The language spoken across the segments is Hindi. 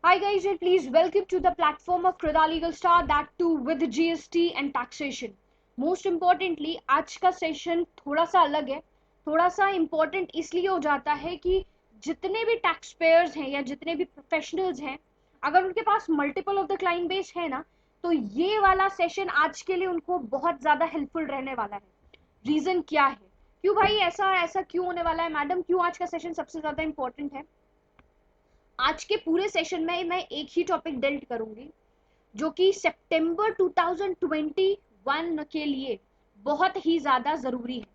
Hi guys, and please welcome to the platform of Krida Legal Star, that too with GST and taxation. Most importantly, आज का सेशन थोड़ा सा अलग है, थोड़ा सा इम्पोर्टेंट इसलिए हो जाता है कि जितने भी टैक्स पेयर्स हैं या जितने भी प्रोफेशनल्स हैं, अगर उनके पास multiple of the client base है ना, तो ये वाला सेशन आज के लिए उनको बहुत ज्यादा हेल्पफुल रहने वाला है। रीजन क्या है? क्यों भाई ऐसा ऐसा क्यों होने वाला है मैडम? क्यों आज का सेशन सबसे ज्यादा इंपॉर्टेंट है? आज के पूरे सेशन में मैं एक ही टॉपिक डेल्ट करूंगी जो कि सितंबर 2021 के लिए बहुत ही ज्यादा जरूरी है।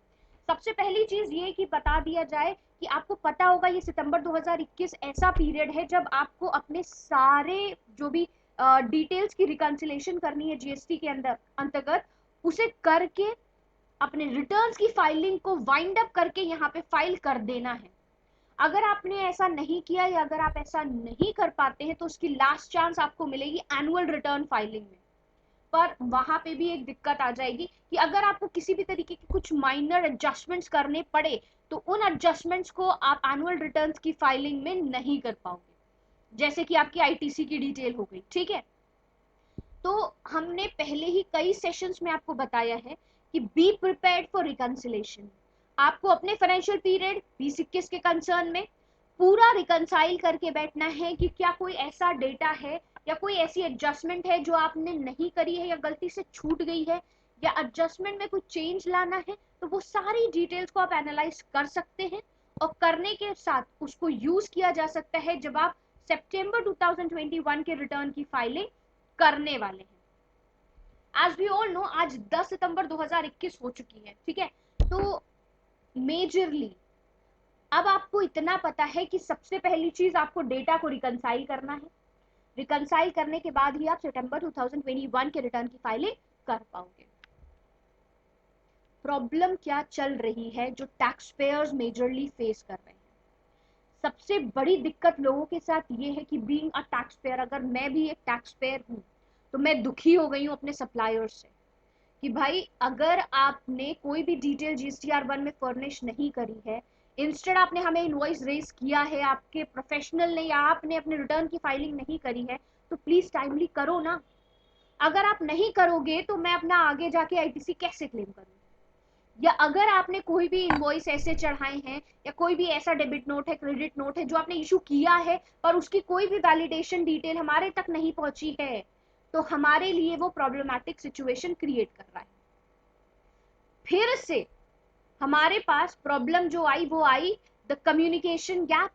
सबसे पहली चीज ये कि बता दिया जाए कि आपको पता होगा ये सितंबर 2021 ऐसा पीरियड है जब आपको अपने सारे जो भी डिटेल्स की रिकंसिलेशन करनी है जीएसटी के अंदर अंतर्गत, उसे करके अपने रिटर्न्स की फाइलिंग को वाइंड अप करके यहाँ पे फाइल कर देना है। अगर आपने ऐसा नहीं किया या अगर आप ऐसा नहीं कर पाते हैं तो उसकी लास्ट चांस आपको मिलेगी एनुअल रिटर्न फाइलिंग में। पर वहां पे भी एक दिक्कत आ जाएगी कि अगर आपको किसी भी तरीके के कुछ माइनर एडजस्टमेंट्स करने पड़े तो उन एडजस्टमेंट्स को आप एनुअल रिटर्न्स की फाइलिंग में नहीं कर पाओगे, जैसे कि आपकी आईटीसी की डिटेल हो गई। ठीक है, तो हमने पहले ही कई सेशंस में आपको बताया है कि बी प्रिपेयर्ड फॉर रिकंसिलेशन। आपको अपने फाइनेंशियल पीरियड 2021 के कंसर्न में पूरा रिकंसाइल करके बैठना है कि क्या कोई ऐसा डेटा है या कोई ऐसी एडजस्टमेंट है जो आपने नहीं करी है या गलती से छूट गई है, या एडजस्टमेंट में कुछ चेंज लाना है, तो वो सारी डिटेल्स को आप एनालाइज कर सकते हैं और करने के साथ उसको यूज किया जा सकता है जब आप सितंबर 2021 के रिटर्न की फाइलिंग करने वाले हैं। एज वी ऑल नो, आज 10 सितंबर 2021 हो चुकी है। ठीक है, तो मेजरली अब आपको इतना पता है कि सबसे पहली चीज आपको डेटा को रिकंसाइल करना है। रिकंसाइल करने के बाद ही आप सितंबर 2021 के रिटर्न की फाइलिंग कर पाओगे। प्रॉब्लम क्या चल रही है जो टैक्स पेयर्स मेजरली फेस कर रहे हैं? सबसे बड़ी दिक्कत लोगों के साथ ये है कि बीइंग अ टैक्स पेयर, अगर मैं भी एक टैक्स पेयर हूं तो मैं दुखी हो गई हूं अपने सप्लायर्स से कि भाई अगर आपने कोई भी डिटेल जीएसटीआर 1 में फर्निश नहीं करी है, इंस्टेड आपने हमें इनवॉइस रेज किया है, आपके प्रोफेशनल ने या आपने अपने रिटर्न की फाइलिंग नहीं करी है, तो प्लीज टाइमली करो ना। अगर आप नहीं करोगे तो मैं अपना आगे जाके आईटीसी कैसे क्लेम करूँ? या अगर आपने कोई भी इनवॉइस ऐसे चढ़ाए हैं या कोई भी ऐसा डेबिट नोट है, क्रेडिट नोट है जो आपने इशू किया है पर उसकी कोई भी वैलिडेशन डिटेल हमारे तक नहीं पहुंची है, तो हमारे लिए वो प्रॉब्लमैटिक सिचुएशन क्रिएट कर रहा है। फिर से हमारे पास प्रॉब्लम जो आई वो आई द कम्युनिकेशन गैप,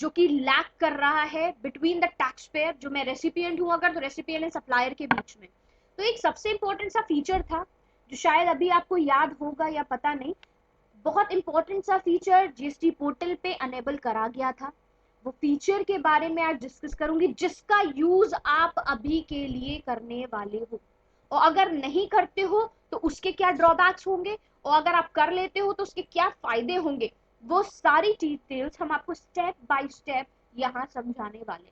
जो कि लैक कर रहा है बिटवीन द टैक्स पेयर, जो मैं रेसिपिएंट हूं अगर, तो रेसिपिएंट एंड सप्लायर के बीच में। तो एक सबसे इंपॉर्टेंट सा फीचर था जो शायद अभी आपको याद होगा या पता नहीं, बहुत इंपॉर्टेंट सा फीचर जीएसटी पोर्टल पे अनेबल करा गया था। वो फीचर के बारे में आज डिस्कस करूंगी जिसका यूज आप अभी के लिए करने वाले हो, और अगर नहीं करते हो तो उसके क्या ड्रॉबैक्स होंगे, और अगर आप कर लेते हो तो उसके क्या फायदे होंगे, वो सारी डिटेल्स हम आपको स्टेप बाय स्टेप यहां समझाने वाले।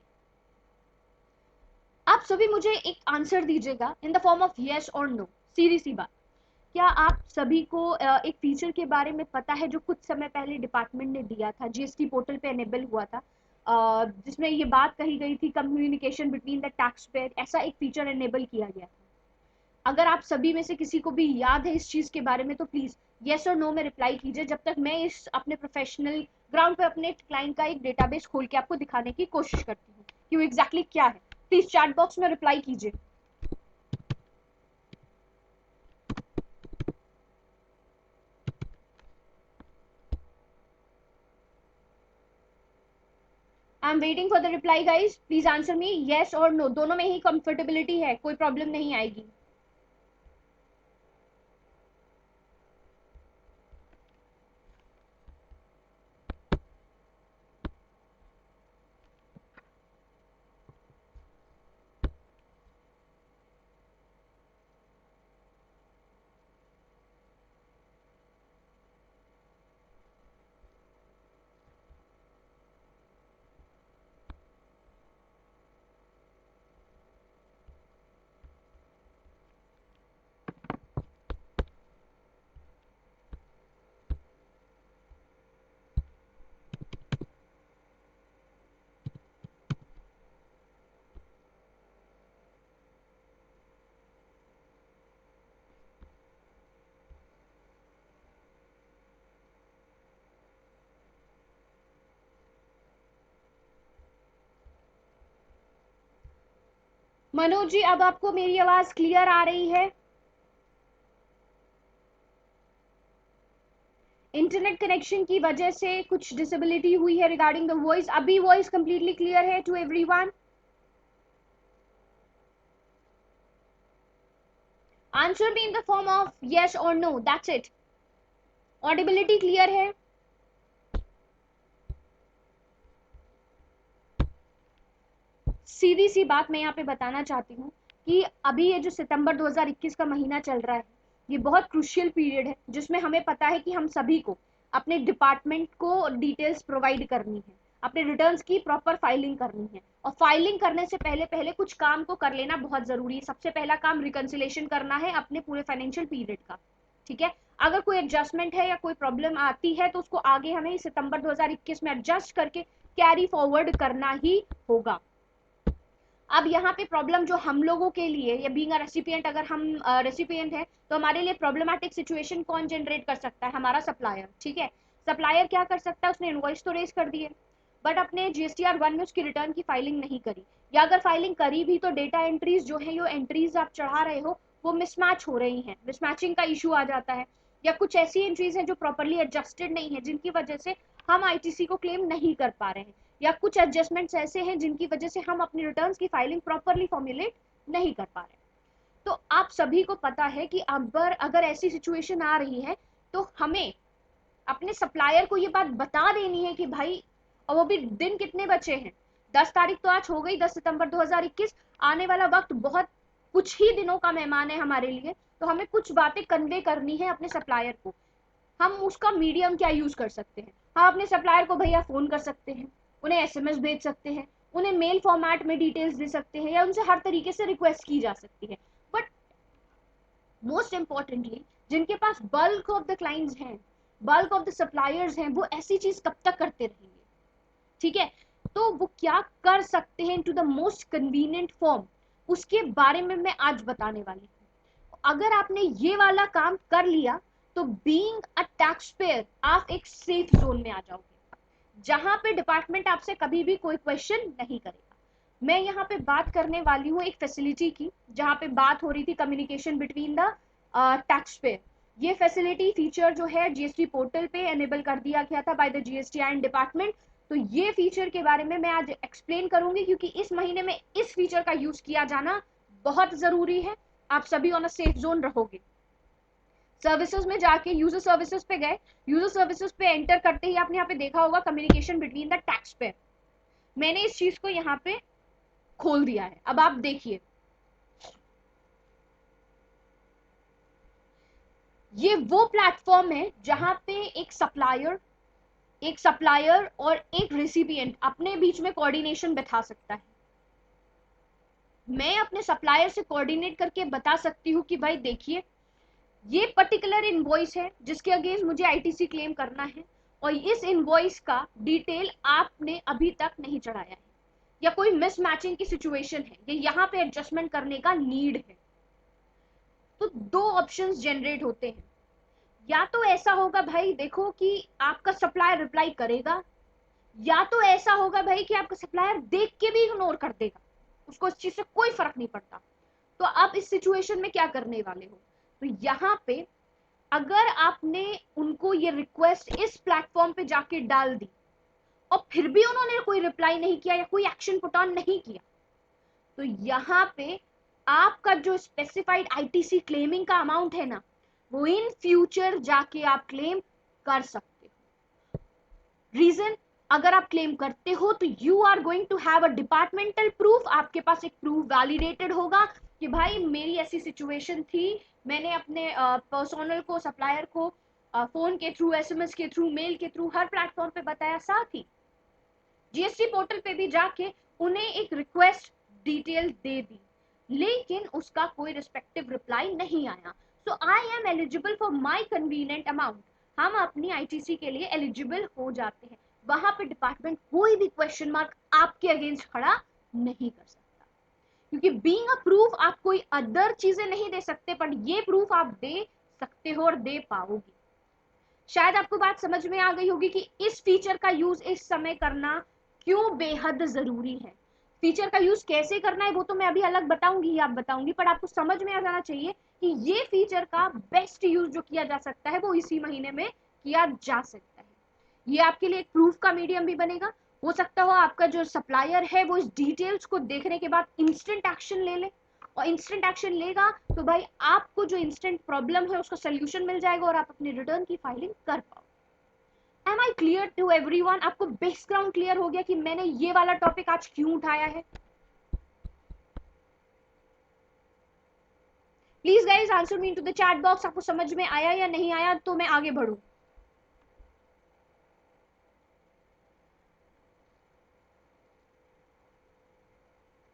आप सभी मुझे एक आंसर दीजिएगा इन द फॉर्म ऑफ यस और नो। सीधी सी बात, क्या आप सभी को एक फीचर के बारे में पता है जो कुछ समय पहले डिपार्टमेंट ने दिया था, जीएसटी पोर्टल पे एनेबल हुआ था, जिसमें ये बात कही गई थी communication between the tax payer, ऐसा एक फीचर एनेबल किया गया था? अगर आप सभी में से किसी को भी याद है इस चीज के बारे में तो प्लीज यस और नो में रिप्लाई कीजिए, जब तक मैं इस अपने प्रोफेशनल ग्राउंड पे अपने क्लाइंट का एक डेटाबेस खोल के आपको दिखाने की कोशिश करती हूँ कि वो एग्जैक्टली क्या है। प्लीज चैट बॉक्स में रिप्लाई कीजिए। आई am waiting for the reply guys, please answer me yes और नो, दोनों में ही कंफर्टेबिलिटी है, कोई प्रॉब्लम नहीं आएगी। मनोज जी, अब आपको मेरी आवाज क्लियर आ रही है? इंटरनेट कनेक्शन की वजह से कुछ डिसेबिलिटी हुई है रिगार्डिंग द वॉइस। अभी वॉइस कंप्लीटली क्लियर है to everyone? Answer me in the form of yes और no, that's it. Audibility clear है? सीधी सी बात मैं यहाँ पे बताना चाहती हूँ कि अभी ये जो सितंबर 2021 का महीना चल रहा है, ये बहुत क्रूशियल पीरियड है जिसमें हमें पता है कि हम सभी को अपने डिपार्टमेंट को डिटेल्स प्रोवाइड करनी है, अपने रिटर्न्स की प्रॉपर फाइलिंग करनी है। और फाइलिंग करने से पहले पहले कुछ काम को कर लेना बहुत जरूरी है। सबसे पहला काम रिकंसिलेशन करना है अपने पूरे फाइनेंशियल पीरियड का। ठीक है, अगर कोई एडजस्टमेंट है या कोई प्रॉब्लम आती है तो उसको आगे हमें सितंबर 2021 में एडजस्ट करके कैरी फॉरवर्ड करना ही होगा। अब यहाँ पे प्रॉब्लम जो हम लोगों के लिए, या बीइंग अ रेसिपिएंट, अगर हम रेसिपिएंट है तो हमारे लिए प्रॉब्लमैटिक सिचुएशन कौन जनरेट कर सकता है? हमारा सप्लायर। ठीक है, सप्लायर क्या कर सकता है? उसने इनवॉइस तो रेज कर दिए बट अपने जीएसटीआर 1 में उसकी रिटर्न की फाइलिंग नहीं करी, या अगर फाइलिंग करी भी तो डेटा एंट्रीज जो है, जो एंट्रीज आप चढ़ा रहे हो वो मिसमैच हो रही हैं, मिसमैचिंग का इशू आ जाता है, या कुछ ऐसी एंट्रीज हैं जो प्रॉपरली एडजस्टेड नहीं है जिनकी वजह से हम आईटीसी को क्लेम नहीं कर पा रहे हैं, या कुछ एडजस्टमेंट्स ऐसे हैं जिनकी वजह से हम अपनी रिटर्न्स की फाइलिंग प्रॉपरली फॉर्मुलेट नहीं कर पा रहे। तो आप सभी को पता है कि अगर ऐसी सिचुएशन आ रही है तो हमें अपने सप्लायर को ये बात बता देनी है कि भाई, और वो भी दिन कितने बचे हैं, 10 तारीख तो आज हो गई, 10 सितंबर 2021। आने वाला वक्त बहुत कुछ ही दिनों का मेहमान है हमारे लिए, तो हमें कुछ बातें कन्वे करनी है अपने सप्लायर को। हम उसका मीडियम क्या यूज कर सकते हैं? हम अपने सप्लायर को भैया फोन कर सकते हैं, उन्हें एसएमएस भेज सकते हैं, उन्हें मेल फॉर्मेट में डिटेल्स दे सकते हैं, या उनसे हर तरीके से रिक्वेस्ट की जा सकती है। बट मोस्ट इंपॉर्टेंटली, जिनके पास बल्क ऑफ द क्लाइंट्स हैं, बल्क ऑफ द सप्लायर्स हैं, वो ऐसी चीज कब तक करते रहेंगे? ठीक है, तो वो क्या कर सकते हैं to the most convenient form, उसके बारे में मैं आज बताने वाली हूँ। अगर आपने ये वाला काम कर लिया तो बीइंग अ टैक्स पेयर आप एक सेफ जोन में आ जाओगे, जहां पे डिपार्टमेंट आपसे कभी भी कोई क्वेश्चन नहीं करेगा। मैं यहाँ पे बात करने वाली हूँ एक फैसिलिटी की, जहां पे बात हो रही थी communication between the tax payer. ये फैसिलिटी फीचर जो है जीएसटी पोर्टल पे एनेबल कर दिया गया था बाय द जीएसटीआईएन डिपार्टमेंट। तो ये फीचर के बारे में मैं आज एक्सप्लेन करूंगी, क्योंकि इस महीने में इस फीचर का यूज किया जाना बहुत जरूरी है। आप सभी ऑन अ सेफ जोन रहोगे। सर्विसेज में जाके यूजर सर्विसेज पे गए, यूजर सर्विसेज पे एंटर करते ही आपने यहाँ पे देखा होगा communication between the tax payer. मैंने इस चीज को यहाँ पे खोल दिया है, अब आप देखिए। ये वो प्लेटफॉर्म है जहां पे एक सप्लायर और एक रेसिपिएंट अपने बीच में कोऑर्डिनेशन बैठा सकता है। मैं अपने सप्लायर से कोऑर्डिनेट करके बता सकती हूँ कि भाई देखिए, ये पर्टिकुलर इनवॉइस है जिसके अगेंस्ट मुझे आईटीसी क्लेम करना है, और इस इनवॉइस का डिटेल आपने अभी तक नहीं चढ़ाया है, या कोई मिसमैचिंग की सिचुएशन है, ये यहाँ पे एडजस्टमेंट करने का नीड है। तो दो ऑप्शंस जनरेट होते हैं। या तो ऐसा होगा भाई देखो कि आपका सप्लायर रिप्लाई करेगा, या तो ऐसा होगा भाई कि आपका सप्लायर देख के भी इग्नोर कर देगा, उसको इस चीज से कोई फर्क नहीं पड़ता। तो आप इस सिचुएशन में क्या करने वाले हो? तो यहाँ पे अगर आपने उनको ये रिक्वेस्ट इस प्लेटफॉर्म पे जाके डाल दी और फिर भी उन्होंने कोई रिप्लाई नहीं किया या कोई एक्शन पुट ऑन नहीं किया, तो यहाँ पे आपका जो स्पेसिफाइड आईटीसी क्लेमिंग का अमाउंट है ना, वो इन फ्यूचर जाके आप क्लेम कर सकते हो। रीजन, अगर आप क्लेम करते हो तो you are going to have a departmental proof, आपके पास एक प्रूफ वैलिडेटेड होगा कि भाई मेरी ऐसी सिचुएशन थी, मैंने अपने पर्सनल को, सप्लायर को फोन के थ्रू, एसएमएस के थ्रू, मेल के थ्रू, हर प्लेटफॉर्म पे बताया, साथ ही जीएसटी पोर्टल पे भी जाके उन्हें एक रिक्वेस्ट डिटेल दे दी, लेकिन उसका कोई रिस्पेक्टिव रिप्लाई नहीं आया। So I am eligible for my convenient amount, हम अपनी आईटीसी के लिए एलिजिबल हो जाते हैं। वहां पे डिपार्टमेंट कोई भी क्वेश्चन मार्क आपके अगेंस्ट खड़ा नहीं कर सकता, क्योंकि बीइंग अ प्रूफ आप कोई अदर चीजें नहीं दे सकते, पर ये प्रूफ आप दे सकते हो और दे पाओगे। शायद आपको बात समझ में आ गई होगी कि इस फीचर का यूज इस समय करना क्यों बेहद जरूरी है। फीचर का यूज कैसे करना है वो तो मैं अभी अलग बताऊंगी ही, आप बताऊंगी, पर आपको समझ में आ जाना चाहिए कि ये फीचर का बेस्ट यूज जो किया जा सकता है वो इसी महीने में किया जा सकता है। ये आपके लिए एक प्रूफ का मीडियम भी बनेगा। हो सकता हो आपका जो सप्लायर है वो इस डिटेल्स को देखने के बाद इंस्टेंट एक्शन ले ले, और इंस्टेंट एक्शन लेगा तो भाई आपको जो इंस्टेंट प्रॉब्लम है उसका सोल्यूशन मिल जाएगा और आप अपने रिटर्न की फाइलिंग कर पाओ। Am I clear to everyone? आपको बैकग्राउंड क्लियर हो गया कि मैंने ये वाला टॉपिक आज क्यों उठाया है? Please guys answer me into the chat box, आपको समझ में आया या नहीं आया तो मैं आगे बढ़ूं।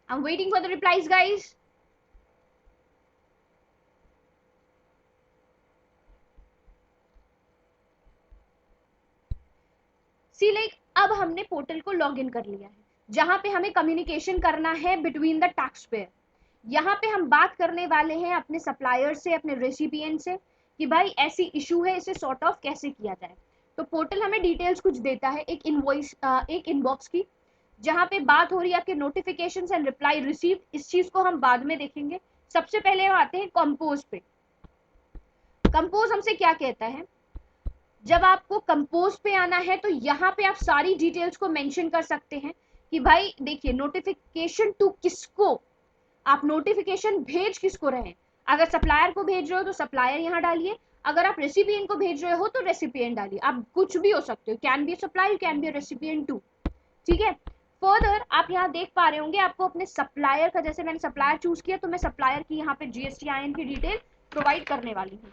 I am waiting for the replies guys. See like अब हमने पोर्टल को लॉग इन कर लिया है जहां पे हमें कम्युनिकेशन करना है बिटवीन द टैक्स पेयर। यहाँ पे हम बात करने वाले हैं अपने सप्लायर से, अपने रेसिपिएंट से कि भाई ऐसी इशू है, इसे सॉर्ट ऑफ कैसे किया जाए। तो पोर्टल हमें डिटेल्स कुछ देता है, एक इनवॉइस एक इनबॉक्स की, जहाँ पे बात हो रही है आपके नोटिफिकेशंस एंड रिप्लाई रिसीव। इस चीज को हम बाद में देखेंगे। सबसे पहले हम आते हैं कंपोज पे। कंपोज हमसे क्या कहता है? जब आपको कंपोज पे आना है तो यहाँ पे आप सारी डिटेल्स को मेंशन कर सकते हैं कि भाई देखिए नोटिफिकेशन टू किसको, आप नोटिफिकेशन भेज किसको रहे हैं। अगर सप्लायर को भेज रहे हो तो सप्लायर यहाँ डालिए, अगर आप रेसिपिएंट को भेज रहे हो तो रेसिपिएंट डालिए, आप कुछ भी हो सकते हो, can be supplier can be recipient too. ठीक है। फर्दर आप यहाँ देख पा रहे होंगे आपको अपने सप्लायर का, जैसे मैंने सप्लायर चूज किया तो मैं सप्लायर की यहाँ पे GSTIN की डिटेल प्रोवाइड करने वाली हूँ।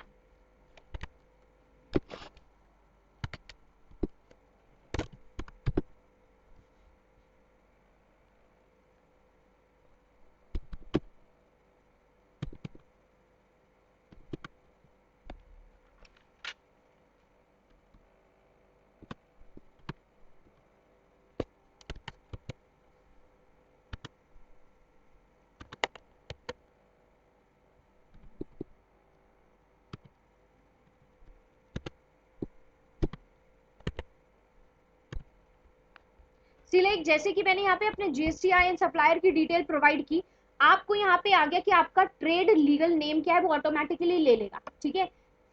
सिलेक्ट, जैसे कि मैंने यहाँ पे अपने GSTIN सप्लायर की डिटेल प्रोवाइड की, आपको यहाँ पे आ गया कि आपका ट्रेड लीगल नेम क्या है, वो ऑटोमेटिकली ले लेगा। ठीक है।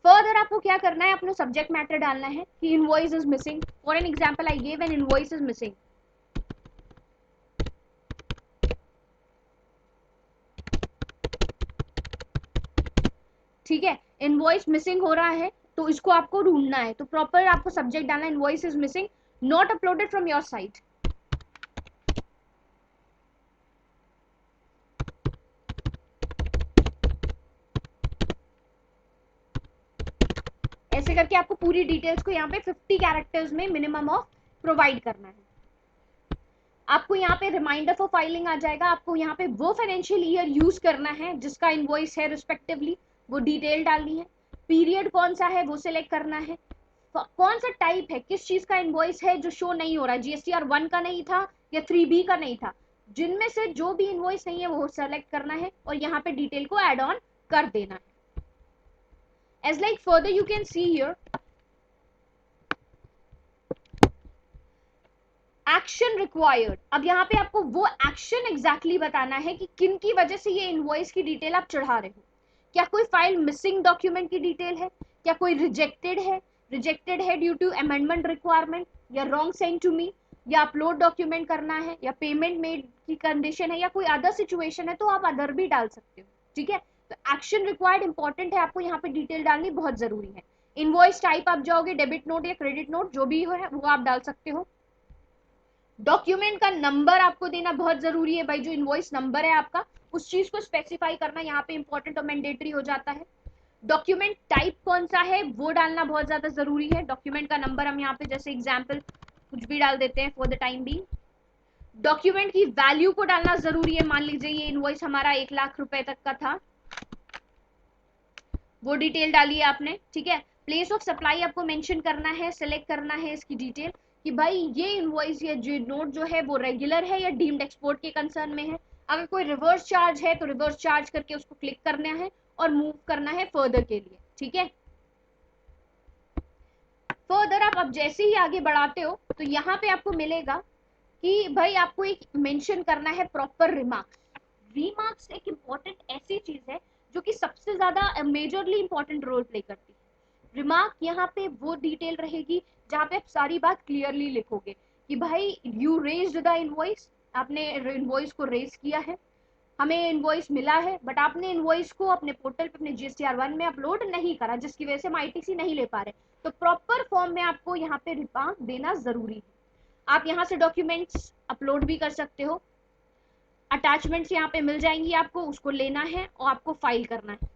फर्दर आपको क्या करना है, अपना सब्जेक्ट मैटर डालना है कि invoice is missing. For an example I give an invoice is missing. ठीक है, इनवॉइस मिसिंग हो रहा है तो इसको आपको ढूंढना है, तो प्रॉपर आपको सब्जेक्ट डालना है invoice is missing, not uploaded from your site. ऐसे करके आपको पूरी डिटेल्स को यहाँ पे 50 कैरेक्टर्स में मिनिमम ऑफ प्रोवाइड करना है। आपको यहाँ पे रिमाइंडर फॉर फाइलिंग आ जाएगा, आपको यहाँ पे वो फाइनेंशियल ईयर यूज करना है जिसका इनवॉइस है रिस्पेक्टिवली, वो डिटेल डालनी है। पीरियड कौन सा है वो सिलेक्ट करना है। कौन सा टाइप है, किस चीज का इनवॉइस है जो शो नहीं हो रहा है, GSTR 1 का नहीं था या 3B का नहीं था, जिनमें से जो भी इनवॉइस नहीं है वो सेलेक्ट करना है और यहाँ पे डिटेल को एड ऑन कर देना है। As like further you can see here, action required. अब यहाँ पे आपको वो एक्शन एग्जैक्टली बताना है कि किन की वजह से ये इनवॉइस की डिटेल आप चढ़ा रहे हो। क्या कोई फाइल मिसिंग डॉक्यूमेंट की डिटेल है, क्या कोई रिजेक्टेड है ड्यू टू अमेंडमेंट रिक्वायरमेंट, या रॉन्ग सेंड टू मी, या अपलोड डॉक्यूमेंट करना है, या पेमेंट मेड की कंडीशन है, या कोई अदर सिचुएशन है, तो आप अदर भी डाल सकते हो। ठीक है। तो एक्शन रिक्वायर्ड इंपॉर्टेंट है, आपको यहाँ पे डिटेल डालनी बहुत जरूरी है। इनवॉइस टाइप आप जाओगे डेबिट नोट या क्रेडिट नोट, जो भी है वो आप डाल सकते हो। डॉक्यूमेंट का नंबर आपको देना बहुत जरूरी है भाई, जो इनवॉइस नंबर है आपका उस चीज को स्पेसिफाई करना यहाँ पे इंपॉर्टेंट और मैंडेटरी हो जाता है। डॉक्यूमेंट टाइप कौन सा है वो डालना बहुत ज्यादा जरूरी है। डॉक्यूमेंट का नंबर हम यहाँ पे जैसे एग्जांपल कुछ भी डाल देते हैं for the time be. Document की वैल्यू को डालना जरूरी है, मान लीजिए ये इनवॉइस हमारा 1,00,000 रुपए तक का था, वो डिटेल डालिए आपने। ठीक है। प्लेस ऑफ सप्लाई आपको मेंशन करना है, सेलेक्ट करना है इसकी डिटेल कि भाई ये इनवॉइस या जो नोट जो है वो रेगुलर है या डीम्ड एक्सपोर्ट के कंसर्न में है। अगर कोई रिवर्स चार्ज है तो रिवर्स चार्ज करके उसको क्लिक करना है और मूव करना है फर्दर के लिए। ठीक है। फर्दर आप अब जैसे ही आगे बढ़ाते हो तो यहाँ पे आपको मिलेगा कि भाई आपको एक मेंशन करना है प्रॉपर रिमार्क्स। रिमार्क्स एक इंपॉर्टेंट ऐसी चीज है जो कि सबसे ज्यादा मेजरली इंपॉर्टेंट रोल प्ले करती है। रिमार्क यहाँ पे वो डिटेल रहेगी जहाँ पे आप सारी बात क्लियरली लिखोगे कि भाई यू रेज्ड द इनवॉइस, आपने इनवॉइस को रेज किया है, हमें इनवॉइस मिला है, बट आपने इनवॉइस को अपने पोर्टल पे अपने GSTR1 में अपलोड नहीं करा, जिसकी वजह से हम ITC नहीं ले पा रहे। तो प्रॉपर फॉर्म में आपको यहाँ पे रिमार्क देना जरूरी है। आप यहाँ से डॉक्यूमेंट्स अपलोड भी कर सकते हो, अटैचमेंट्स यहाँ पे मिल जाएंगी आपको, उसको लेना है और आपको फाइल करना है।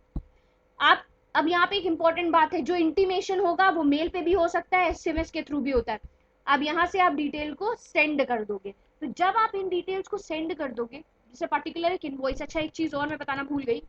आप अब यहाँ पे एक इंपॉर्टेंट बात है, जो इंटीमेशन होगा वो मेल पे भी हो सकता है, SMS के थ्रू भी होता है। अब यहाँ से आप डिटेल को सेंड कर दोगे। तो जब आप इन डिटेल्स को सेंड कर दोगे, जैसे पर्टिकुलर एक इनवॉइस, अच्छा एक चीज और मैं बताना भूल गई,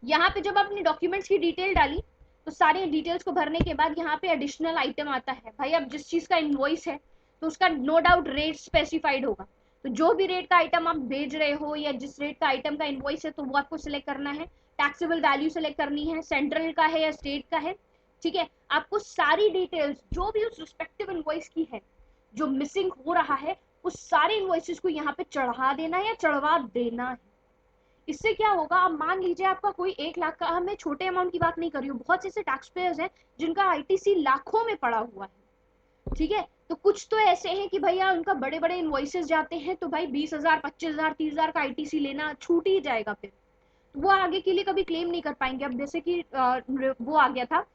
यहाँ पे जब आपने डॉक्यूमेंट्स की डिटेल डाली तो सारे डिटेल्स को भरने के बाद यहाँ पे एडिशनल आइटम आता है। भाई अब जिस चीज का इनवॉइस है तो उसका नो डाउट रेट स्पेसिफाइड होगा। तो जो भी रेट का आइटम आप भेज रहे हो या जिस रेट का आइटम का इनवॉइस है तो वो आपको सिलेक्ट करना है। टैक्सेबल वैल्यू सिलेक्ट करनी है, सेंट्रल का है या स्टेट का है। ठीक है, आपको सारी डिटेल्स जो भी उस रिस्पेक्टिव इनवॉइस की है, जो मिसिंग हो रहा है, उस सारे इनवॉइसेस को यहाँ पे चढ़ा देना है या चढ़वा देना है। इससे क्या होगा, अब मान लीजिए आपका कोई 1 लाख का, मैं छोटे अमाउंट की बात नहीं कर रही हूँ, बहुत से ऐसे टैक्स पेयर्स हैं जिनका ITC लाखों में पड़ा हुआ है। ठीक है, तो कुछ तो ऐसे हैं कि भैया उनका बड़े बड़े इनवॉइसेस जाते हैं, तो भाई 20,000 25,000 30,000 का ITC लेना छूट ही जाएगा, फिर वो आगे के लिए कभी क्लेम नहीं कर पाएंगे। अब जैसे कि वो आ गया था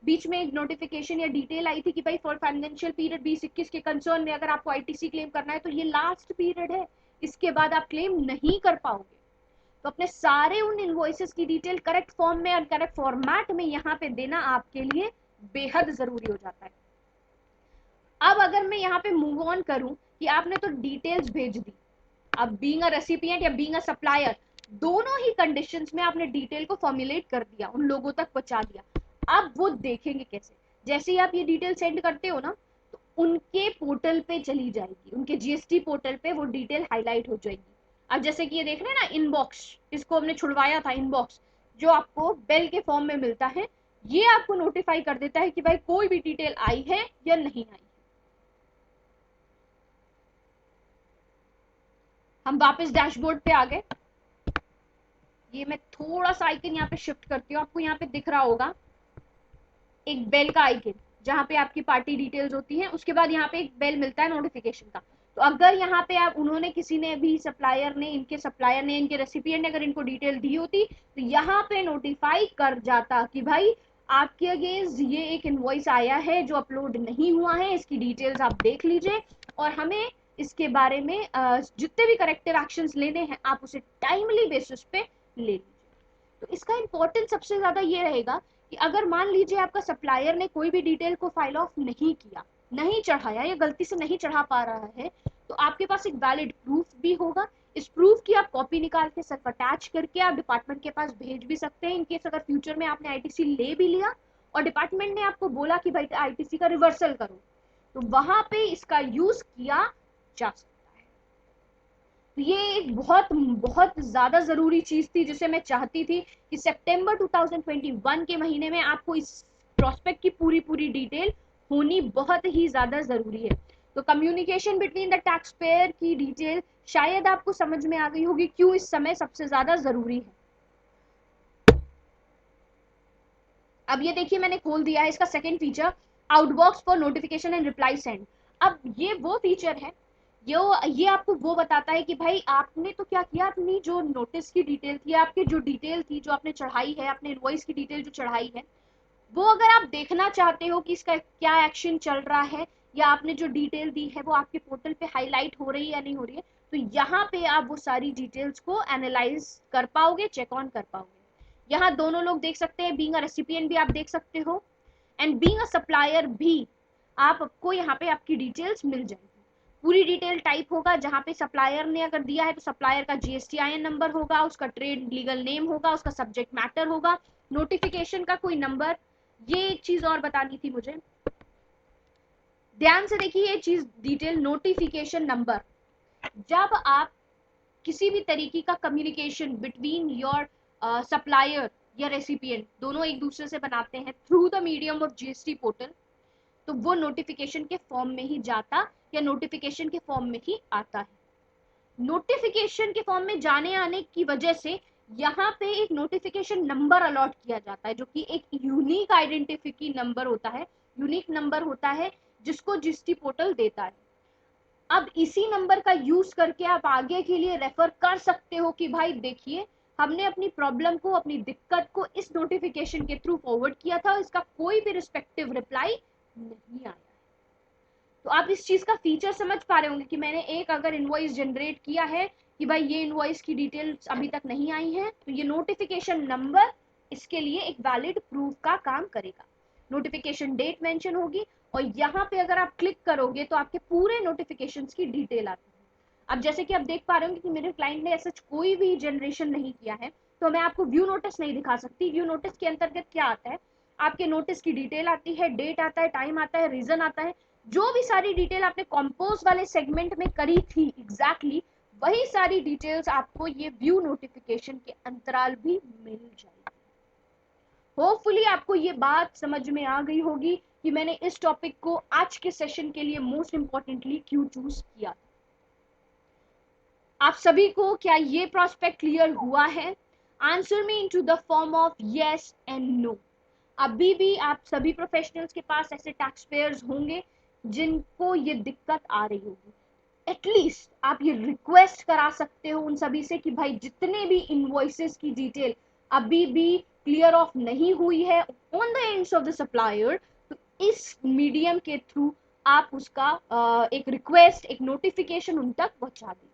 बीच में एक नोटिफिकेशन या डिटेल आई थी कि भाई फॉर फाइनेंशियल पीरियड 2021 के कंसर्न में अगर आपको ITC क्लेम करना है तो ये लास्ट पीरियड है, इसके बाद आप क्लेम नहीं कर पाओगे। तो अपने सारे उन इनवॉइसेस की डिटेल करेक्ट फॉर्म में और करेक्ट फॉर्मेट में यहाँ पे देना आपके लिए बेहद जरूरी हो जाता है। अब अगर मैं यहाँ पे मूव ऑन करूं कि आपने तो डिटेल्स भेज दी, अब बीइंग अ रेसिपिएंट या बीइंग अ सप्लायर, दोनों ही कंडीशंस में आपने डिटेल को फॉर्मुलेट कर दिया, उन लोगों तक पहुंचा दिया। अब वो देखेंगे कैसे, जैसे ही आप ये डिटेल सेंड करते हो ना, तो उनके पोर्टल पे चली जाएगी, उनके GST पोर्टल पे वो डिटेल हाईलाइट हो जाएगी। अब जैसे कि ये देख रहे हैं ना इनबॉक्स, इसको हमने छुड़वाया था, इनबॉक्स जो आपको बेल के फॉर्म में मिलता है, ये आपको नोटिफाई कर देता है कि भाई कोई भी डिटेल आई है या नहीं आई। हम वापस डैशबोर्ड पे आ गए। ये मैं थोड़ा सा आइकन यहाँ पे शिफ्ट करती हूँ, आपको यहाँ पे दिख रहा होगा एक बेल का आइकन, जहाँ पे आपकी पार्टी डिटेल्स होती हैं, उसके बाद यहाँ पे एक बेल मिलता है नोटिफिकेशन का। तो अगर यहाँ पे आप उन्होंने किसी ने भी सप्लायर ने इनके रेसिपिएंट ने अगर इनको डिटेल दी होती तो यहाँ पे नोटिफाई कर जाता कि भाई आपके अगेंस्ट ये एक इनवॉइस आया है जो अपलोड नहीं हुआ है, इसकी डिटेल्स आप देख लीजिए और हमें इसके बारे में जितने भी करेक्टिव एक्शंस लेने हैं आप उसे टाइमली बेसिस पे ले लीजिए। तो इसका इंपॉर्टेंस सबसे ज्यादा ये रहेगा कि अगर मान लीजिए आपका सप्लायर ने कोई भी डिटेल को फाइल ऑफ नहीं किया, नहीं चढ़ाया या गलती से नहीं चढ़ा पा रहा है, तो आपके पास एक वैलिड प्रूफ भी होगा। इस प्रूफ की आप कॉपी निकाल के सिर्फ अटैच करके आप डिपार्टमेंट के पास भेज भी सकते हैं, इनकेस अगर फ्यूचर में आपने ITC ले भी लिया और डिपार्टमेंट ने आपको बोला कि भाई ITC का रिवर्सल करो, तो वहां पे इसका यूज किया जा सकता है। तो ये एक बहुत बहुत ज्यादा जरूरी चीज थी जिसे मैं चाहती थी कि सितंबर 2021 के महीने में आपको इस प्रोस्पेक्ट की पूरी पूरी डिटेल होनी बहुत ही ज्यादा जरूरी है। तो communication between the tax payer की डिटेल शायद आपको समझ में आ गई होगी क्यों इस समय सबसे ज्यादा जरूरी है। अब ये देखिए मैंने खोल दिया है इसका second feature, outbox for notification and reply send. अब ये वो फीचर है, ये आपको वो बताता है कि भाई आपने तो क्या किया, अपनी जो नोटिस की डिटेल थी, आपकी जो डिटेल थी जो आपने चढ़ाई है, अपने इनवॉइस की डिटेल जो चढ़ाई है, वो अगर आप देखना चाहते हो कि इसका क्या एक्शन चल रहा है या आपने जो डिटेल दी है वो आपके पोर्टल पे हाईलाइट हो रही है या नहीं हो रही है, तो यहाँ पे आप वो सारी डिटेल्स को एनालाइज कर पाओगे, चेक ऑन कर पाओगे। यहाँ दोनों लोग देख सकते हैं, बीइंग अ रेसिपिएंट भी आप देख सकते हो एंड बीइंग अ सप्लायर भी आपको यहाँ पे आपकी डिटेल्स मिल जाएगी। पूरी डिटेल टाइप होगा, जहाँ पे सप्लायर ने अगर दिया है तो सप्लायर का GSTIN नंबर होगा, उसका ट्रेड लीगल नेम होगा, उसका सब्जेक्ट मैटर होगा, नोटिफिकेशन का कोई नंबर। ये एक चीज और बतानी थी मुझे, ध्यान से देखिए ये चीज डिटेल, नोटिफिकेशन नंबर। जब आप किसी भी तरीके का कम्युनिकेशन बिटवीन योर सप्लायर या रेसिपिएंट, दोनों एक दूसरे से बनाते हैं through the medium of GST portal, तो वो नोटिफिकेशन के फॉर्म में ही जाता या नोटिफिकेशन के फॉर्म में ही आता है। नोटिफिकेशन के फॉर्म में जाने आने की वजह से यहाँ पे एक नोटिफिकेशन नंबर अलॉट किया जाता है, जो कि एक यूनिक आइडेंटिफिकी नंबर होता है, यूनिक नंबर होता है जिसको जीएसटी पोर्टल देता है। अब इसी नंबर का यूज करके आप आगे के लिए रेफर कर सकते हो कि भाई देखिए, हमने अपनी प्रॉब्लम को, अपनी दिक्कत को इस नोटिफिकेशन के थ्रू फॉरवर्ड किया था, इसका कोई भी रिस्पेक्टिव रिप्लाई नहीं आया। तो आप इस चीज का फीचर समझ पा रहे होंगे कि मैंने एक अगर इनवॉइस जनरेट किया है कि भाई ये इनवॉइस की डिटेल्स अभी तक नहीं आई है, तो ये नोटिफिकेशन नंबर इसके लिए एक वैलिड प्रूफ का काम करेगा। नोटिफिकेशन डेट मेंशन होगी और यहाँ पे अगर आप क्लिक करोगे तो आपके पूरे नोटिफिकेशंस की डिटेल आती है। अब जैसे कि आप देख पा रहे होंगे कि मेरे क्लाइंट ने ऐसा कोई भी जनरेशन नहीं किया है, तो मैं आपको व्यू नोटिस नहीं दिखा सकती। व्यू नोटिस के अंतर्गत क्या आता है, आपके नोटिस की डिटेल आती है, डेट आता है, टाइम आता है, रीजन आता है, जो भी सारी डिटेल आपने कंपोज वाले सेगमेंट में करी थी एग्जैक्टली वही सारी डिटेल्स आपको ये व्यू नोटिफिकेशन के अंतराल भी मिल जाएगी। होपफुली आपको ये बात समझ में आ गई होगी कि मैंने इस टॉपिक को आज के सेशन के लिए मोस्ट इंपॉर्टेंटली क्यों चूज किया। आप सभी को क्या ये प्रोस्पेक्ट क्लियर हुआ है? Answer me into the form of yes and no. अभी भी आप सभी प्रोफेशनल्स के पास ऐसे टैक्स पेयर्स होंगे जिनको ये दिक्कत आ रही होगी। एटलीस्ट आप ये रिक्वेस्ट करा सकते हो उन सभी से कि भाई जितने भी इनवॉइसेस की डिटेल अभी भी क्लियर ऑफ नहीं हुई है on the ends of the supplier, तो इस मीडियम के थ्रू आप उसका एक रिक्वेस्ट, एक नोटिफिकेशन उन तक पहुंचा दीजिए।